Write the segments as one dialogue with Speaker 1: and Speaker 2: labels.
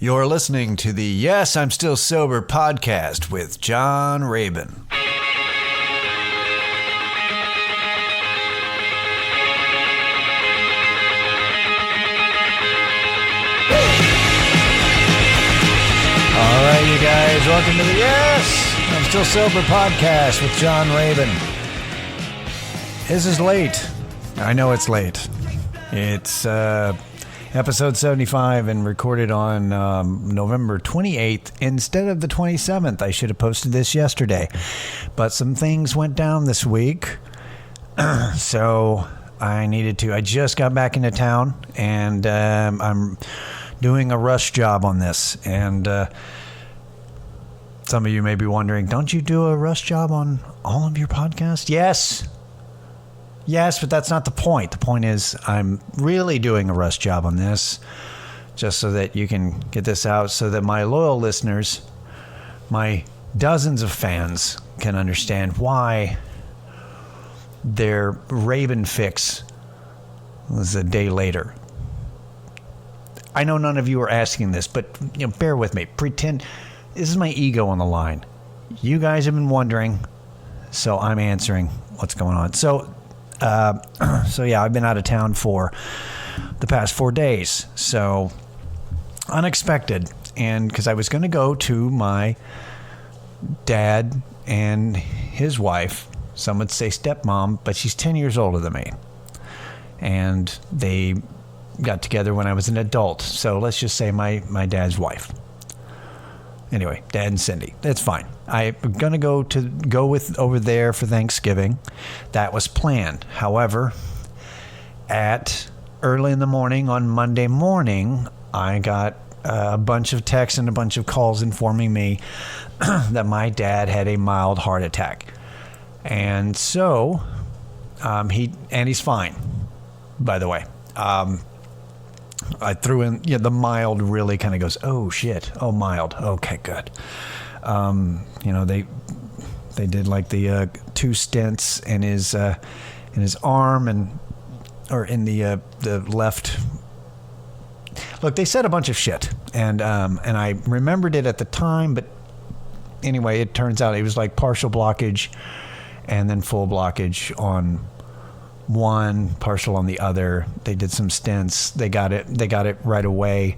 Speaker 1: You're listening to the Yes, I'm Still Sober podcast with John Rabin. All right, you guys, welcome to the Yes, I'm Still Sober podcast with John Rabin. This is late. I know it's late. It's episode 75 and recorded on November 28th instead of the 27th. I should have posted this yesterday. But some things went down this week. So I needed to. I just got back into town and I'm doing a rush job on this. And some of you may be wondering, don't you do a rush job on all of your podcasts? Yes, but that's not the point. The point is I'm really doing a rush job on this just so that you can get this out so that my loyal listeners, my dozens of fans can understand why their Rabin fix was a day later. I know none of you are asking this, but bear with me. Pretend this is my ego on the line. You guys have been wondering, so I'm answering what's going on. So yeah, I've been out of town for the past 4 days. So unexpected. And because I was going to go to my dad and his wife, some would say stepmom, but she's 10 years older than me. And they got together when I was an adult. So let's just say my dad's wife. Anyway, Dad and Cindy. That's fine. I'm going to go with over there for Thanksgiving. That was planned. However, at early in the morning on Monday morning, I got a bunch of texts and a bunch of calls informing me that my dad had a mild heart attack. And so, he's fine, by the way. I threw in, the mild really kind of goes, oh shit, oh mild, okay, good. They did like the 2 stents in his arm or in the left. Look, they said a bunch of shit, and I remembered it at the time, but anyway, it turns out it was like partial blockage, and then full blockage on one, partial on the other. They did some stents. They got it right away.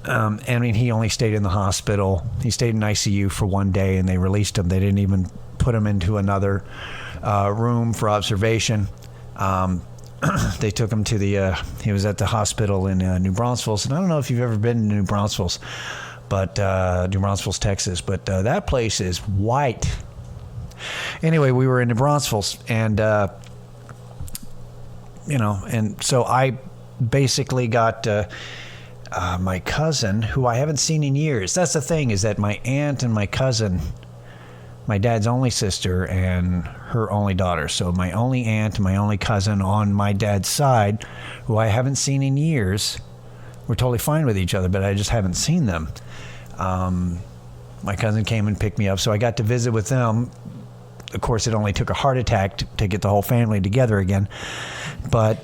Speaker 1: He only stayed in the hospital. He stayed in ICU for 1 day, and they released him. They didn't even put him into another room for observation. They took him to he was at the hospital in New Braunfels. And I don't know if you've ever been to New Braunfels, but New Braunfels, Texas. But that place is white. Anyway, we were in New Braunfels, and and so I basically got my cousin, who I haven't seen in years. That's the thing, is that my aunt and my cousin, my dad's only sister and her only daughter. So my only aunt and my only cousin on my dad's side, who I haven't seen in years, we're totally fine with each other, but I just haven't seen them. My cousin came and picked me up, so I got to visit with them. Of course, it only took a heart attack to get the whole family together again. But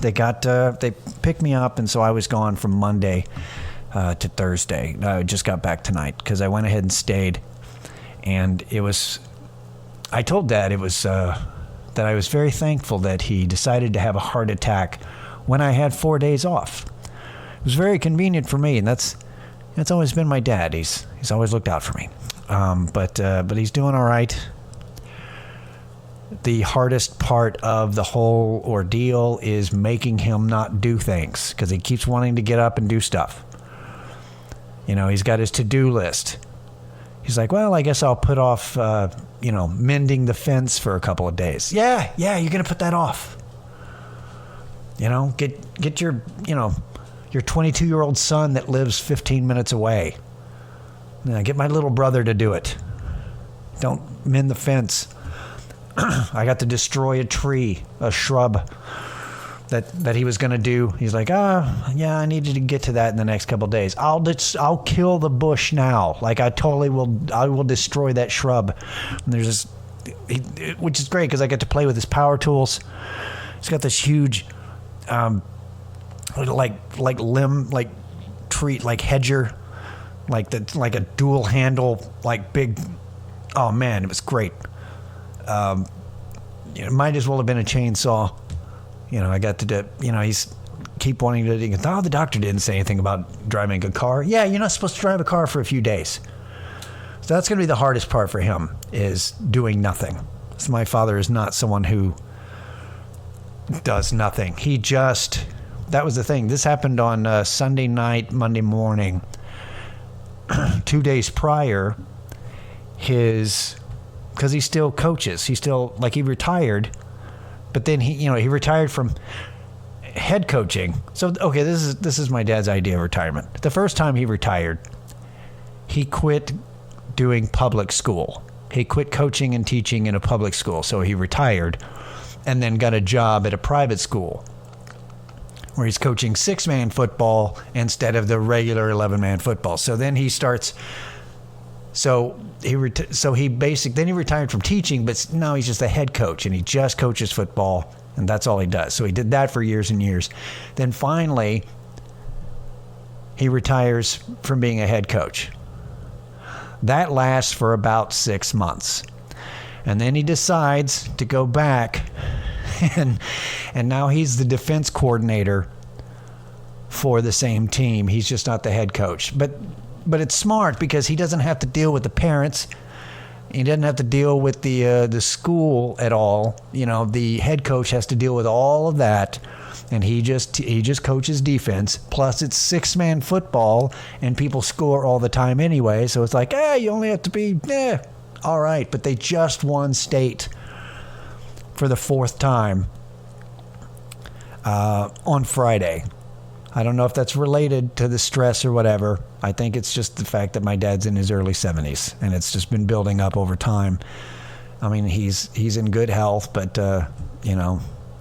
Speaker 1: they picked me up, and so I was gone from Monday to Thursday. I just got back tonight because I went ahead and stayed. And I told Dad that I was very thankful that he decided to have a heart attack when I had 4 days off. It was very convenient for me, and that's always been my dad. He's always looked out for me. But he's doing all right. The hardest part of the whole ordeal is making him not do things, because he keeps wanting to get up and do stuff. He's got his to-do list. He's like, well, I guess I'll put off, mending the fence for a couple of days. Yeah, you're going to put that off. Get your 22-year-old son that lives 15 minutes away. Get my little brother to do it. Don't mend the fence. I got to destroy a tree, a shrub that he was going to do. He's like, yeah, I needed to get to that in the next couple of days. I'll kill the bush now. Like I will destroy that shrub. And there's this, which is great because I get to play with his power tools. He's got this huge, like treat, like hedger, like a dual handle, like big. Oh man, it was great. It might as well have been a chainsaw. I got to do. He's keep wanting to. Oh, the doctor didn't say anything about driving a car. Yeah, you're not supposed to drive a car for a few days. So that's going to be the hardest part for him, is doing nothing. So my father is not someone who does nothing. That was the thing. This happened on Sunday night, Monday morning. 2 days prior, because he still coaches. He still, he retired, but then he retired from head coaching. So, okay, this is my dad's idea of retirement. The first time he retired, he quit doing public school. He quit coaching and teaching in a public school. So he retired and then got a job at a private school where he's coaching 6-man football instead of the regular 11-man football. So then he starts. Then he retired from teaching, but now he's just a head coach and he just coaches football, and that's all he does. So he did that for years and years. Then finally, he retires from being a head coach. That lasts for about 6 months. And then he decides to go back, and now he's the defense coordinator for the same team. He's just not the head coach. But it's smart because he doesn't have to deal with the parents. He doesn't have to deal with the school at all. The head coach has to deal with all of that. And he just coaches defense. Plus, it's 6-man football, and people score all the time anyway. So it's like, you only have to be, all right. But they just won state for the 4th time on Friday. I don't know if that's related to the stress or whatever. I think it's just the fact that my dad's in his early 70s, and it's just been building up over time. I mean, he's in good health, but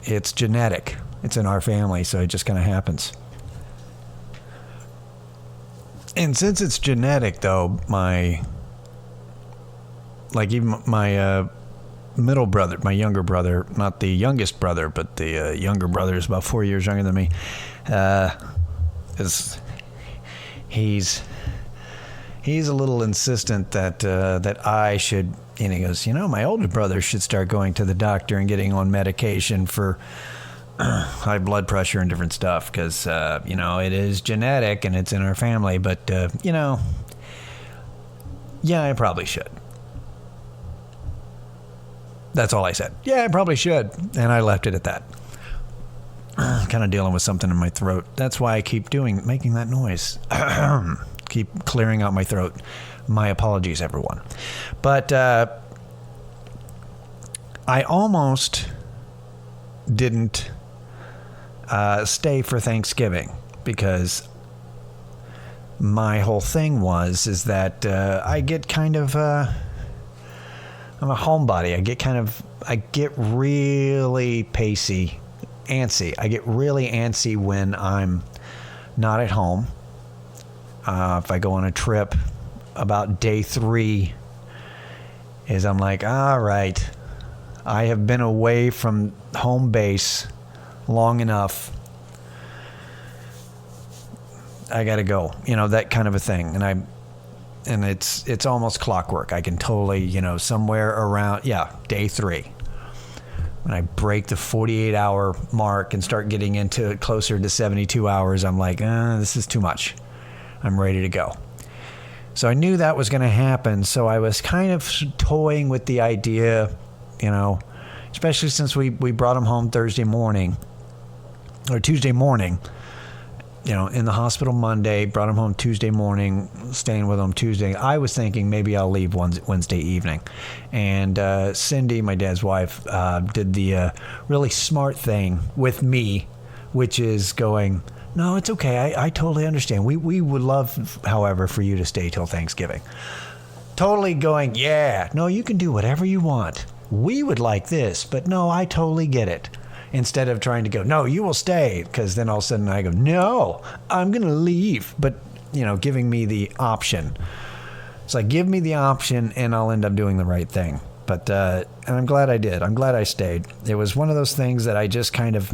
Speaker 1: it's genetic. It's in our family, so it just kind of happens. And since it's genetic, though, even my middle brother, my younger brother, not the youngest brother, but the younger brother is about 4 years younger than me, he's a little insistent that I should, and he goes, my older brother should start going to the doctor and getting on medication for high blood pressure and different stuff, because it is genetic and it's in our family, but yeah, I probably should. That's all I said. Yeah, I probably should, and I left it at that. Kind of dealing with something in my throat. That's why I keep making that noise. Keep clearing out my throat. My apologies, everyone. But I almost didn't stay for Thanksgiving, because my whole thing is that I get kind of I'm a homebody. I get really antsy. I get really antsy when I'm not at home. If I go on a trip, about day 3 is I'm like, all right, I have been away from home base long enough. I gotta go, that kind of a thing. And it's almost clockwork. I can totally, somewhere around, day 3. When I break the 48-hour mark and start getting into closer to 72 hours, I'm like, this is too much. I'm ready to go. So I knew that was going to happen. So I was kind of toying with the idea, especially since we brought him home Thursday morning or Tuesday morning. In the hospital Monday, brought him home Tuesday morning, staying with him Tuesday. I was thinking maybe I'll leave Wednesday evening. And Cindy, my dad's wife, did the really smart thing with me, which is going, no, it's okay. I totally understand. We would love, however, for you to stay till Thanksgiving. Totally going, yeah, no, you can do whatever you want. We would like this, but no, I totally get it. Instead of trying to go, no, you will stay, because then all of a sudden I go, no, I'm going to leave. But, giving me the option. It's like, give me the option and I'll end up doing the right thing. But, and I'm glad I did. I'm glad I stayed. It was one of those things that I just kind of,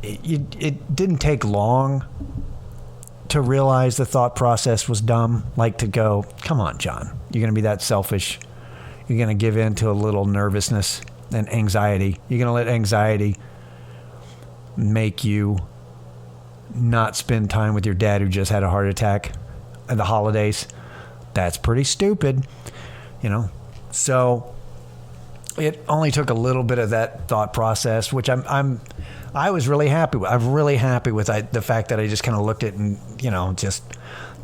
Speaker 1: it didn't take long to realize the thought process was dumb. Like to go, come on, John, you're going to be that selfish. You're going to give in to a little nervousness and anxiety. You're going to let anxiety make you not spend time with your dad who just had a heart attack at the holidays. That's pretty stupid, So it only took a little bit of that thought process, which I was really happy with. I'm really happy with the fact that I just kind of looked at it and, just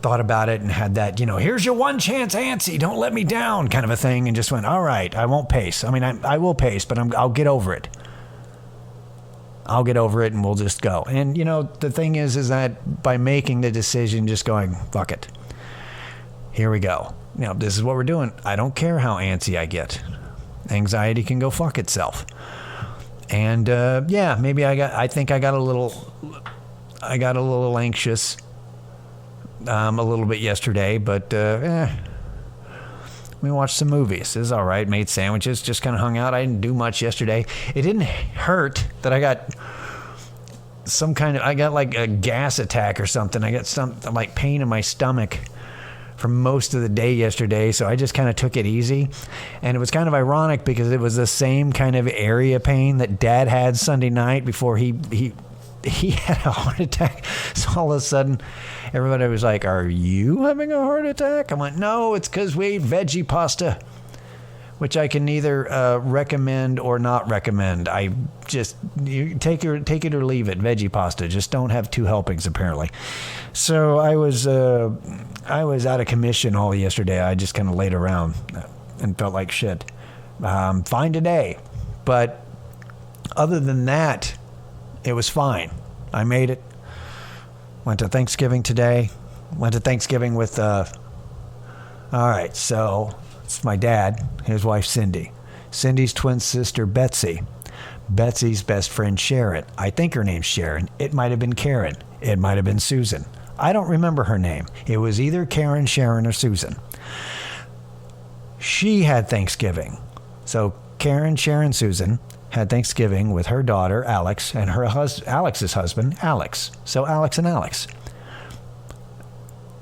Speaker 1: thought about it and had that, here's your one chance, Antsy, don't let me down kind of a thing, and just went, all right, I won't pace. I mean, I will pace, but I'll get over it. I'll get over it and we'll just go. And, the thing is that by making the decision, just going, fuck it. Here we go. This is what we're doing. I don't care how antsy I get. Anxiety can go fuck itself. And, maybe I think I got a little anxious, a little bit yesterday, but, we watched some movies. It was all right. Made sandwiches, just kind of hung out. I didn't do much yesterday. It didn't hurt that I got I got like a gas attack or something. I got some like pain in my stomach for most of the day yesterday. So I just kind of took it easy. And it was kind of ironic because it was the same kind of area pain that Dad had Sunday night before he had a heart attack. So all of a sudden, everybody was like, are you having a heart attack? I went, no, it's because we ate veggie pasta, which I can neither recommend or not recommend. You take it or leave it, veggie pasta. Just don't have two helpings, apparently. So I was out of commission all yesterday. I just kind of laid around and felt like shit. Fine today. But other than that, it was fine. I made it. Went to Thanksgiving today. Went to Thanksgiving with, all right, so it's my dad, his wife Cindy. Cindy's twin sister Betsy. Betsy's best friend Sharon. I think her name's Sharon. It might have been Karen. It might have been Susan. I don't remember her name. It was either Karen, Sharon, or Susan. She had Thanksgiving. So Karen, Sharon, Susan had Thanksgiving with her daughter, Alex, and Alex's husband, Alex. So Alex and Alex.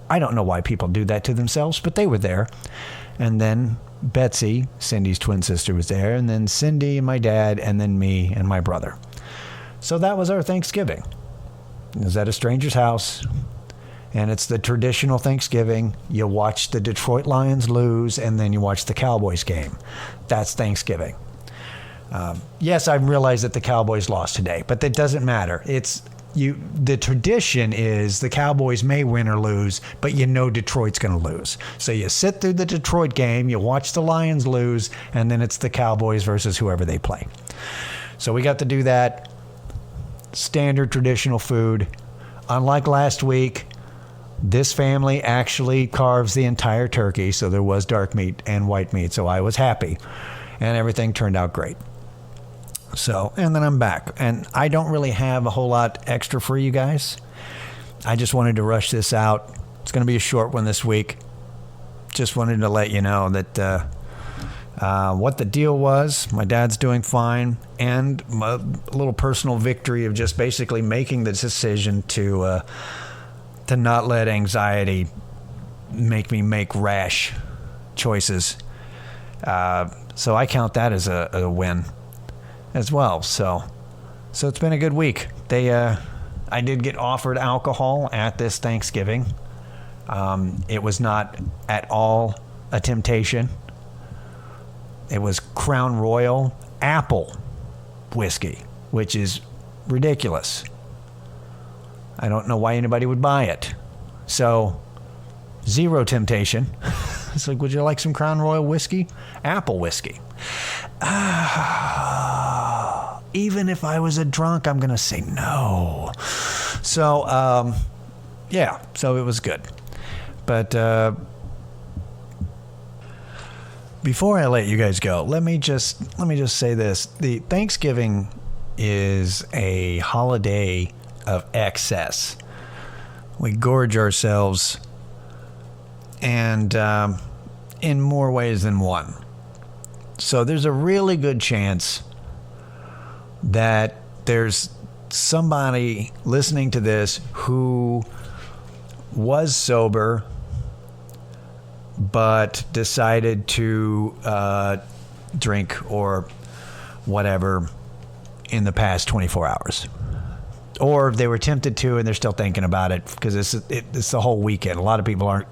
Speaker 1: I don't know why people do that to themselves, but they were there. And then Betsy, Cindy's twin sister, was there. And then Cindy and my dad, and then me and my brother. So that was our Thanksgiving. It was at a stranger's house. And it's the traditional Thanksgiving. You watch the Detroit Lions lose, and then you watch the Cowboys game. That's Thanksgiving. Yes, I realize that the Cowboys lost today, but that doesn't matter. The tradition is the Cowboys may win or lose, but Detroit's going to lose. So you sit through the Detroit game, you watch the Lions lose, and then it's the Cowboys versus whoever they play. So we got to do that. Standard traditional food. Unlike last week, this family actually carves the entire turkey, so there was dark meat and white meat, so I was happy, and everything turned out great. So, and then I'm back. And I don't really have a whole lot extra for you guys. I just wanted to rush this out. It's going to be a short one this week. Just wanted to let you know that what the deal was. My dad's doing fine. And a little personal victory of just basically making the decision to not let anxiety make me make rash choices. So I count that as a win as well. So it's been a good week. I did get offered alcohol at this Thanksgiving. It was not at all a temptation. It was Crown Royal apple whiskey, which is ridiculous. I don't know why anybody would buy it. So, zero temptation. It's like, would you like some Crown Royal whiskey? Apple whiskey. Even if I was a drunk, I'm going to say no. So, so it was good. But before I let you guys go, let me just say this. The Thanksgiving is a holiday of excess. We gorge ourselves, and in more ways than one. So there's a really good chance that there's somebody listening to this who was sober, but decided to drink or whatever in the past 24 hours. Or they were tempted to and they're still thinking about it because it's the whole weekend. A lot of people aren't,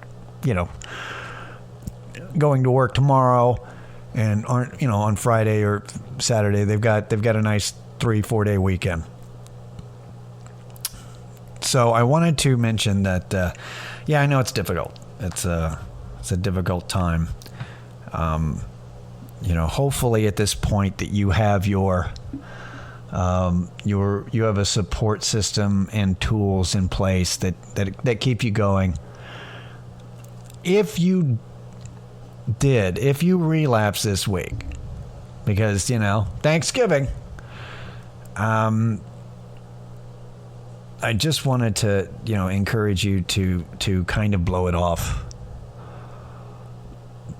Speaker 1: going to work tomorrow and aren't, on Friday or Saturday. They've got a nice 3-4 day weekend. So I wanted to mention that, I know it's difficult. It's a difficult time. Hopefully at this point that you have you have a support system and tools in place that keep you going. If you relapse this week, because, Thanksgiving, I just wanted to, encourage you to kind of blow it off,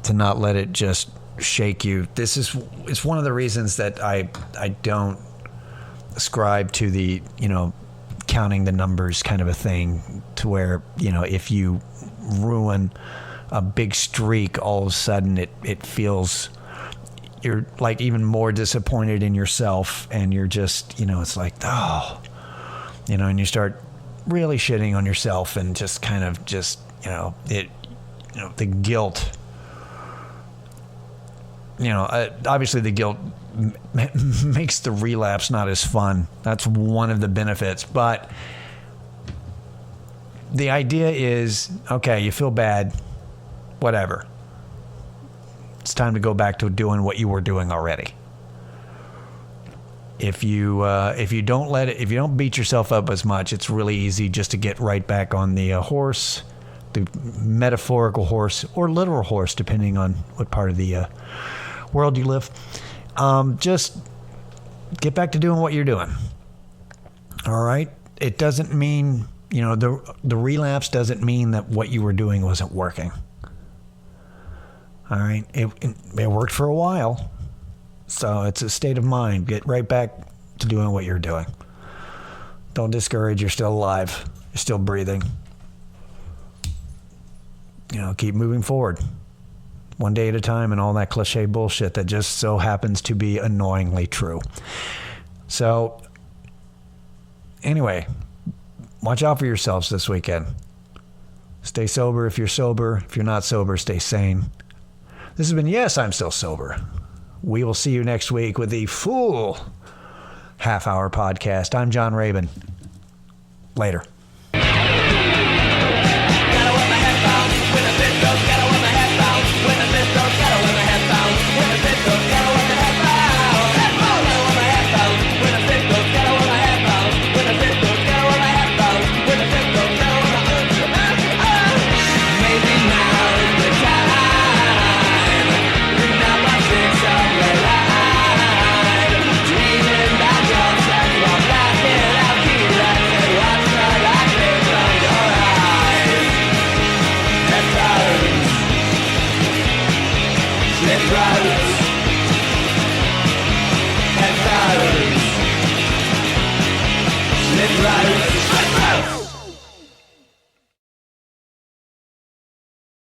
Speaker 1: to not let it just shake you. It's one of the reasons that I don't ascribe to the, counting the numbers kind of a thing, to where, if you ruin a big streak, all of a sudden it feels you're like even more disappointed in yourself, and you're just, it's like, and you start really shitting on yourself, and just kind of just, the guilt, obviously the guilt makes the relapse not as fun. That's one of the benefits. But the idea is, okay, you feel bad, whatever. It's time to go back to doing what you were doing already. If you don't beat yourself up as much, it's really easy just to get right back on the horse, the metaphorical horse or literal horse, depending on what part of the world you live. Just get back to doing what you're doing. All right. It doesn't mean, the relapse doesn't mean that what you were doing wasn't working. All right. It worked for a while. So it's a state of mind. Get right back to doing what you're doing. Don't discourage. You're still alive. You're still breathing. Keep moving forward. One day at a time, and all that cliche bullshit that just so happens to be annoyingly true. So, anyway, watch out for yourselves this weekend. Stay sober if you're sober. If you're not sober, stay sane. This has been Yes, I'm Still Sober. We will see you next week with the full half-hour podcast. I'm John Rabin. Later. Right.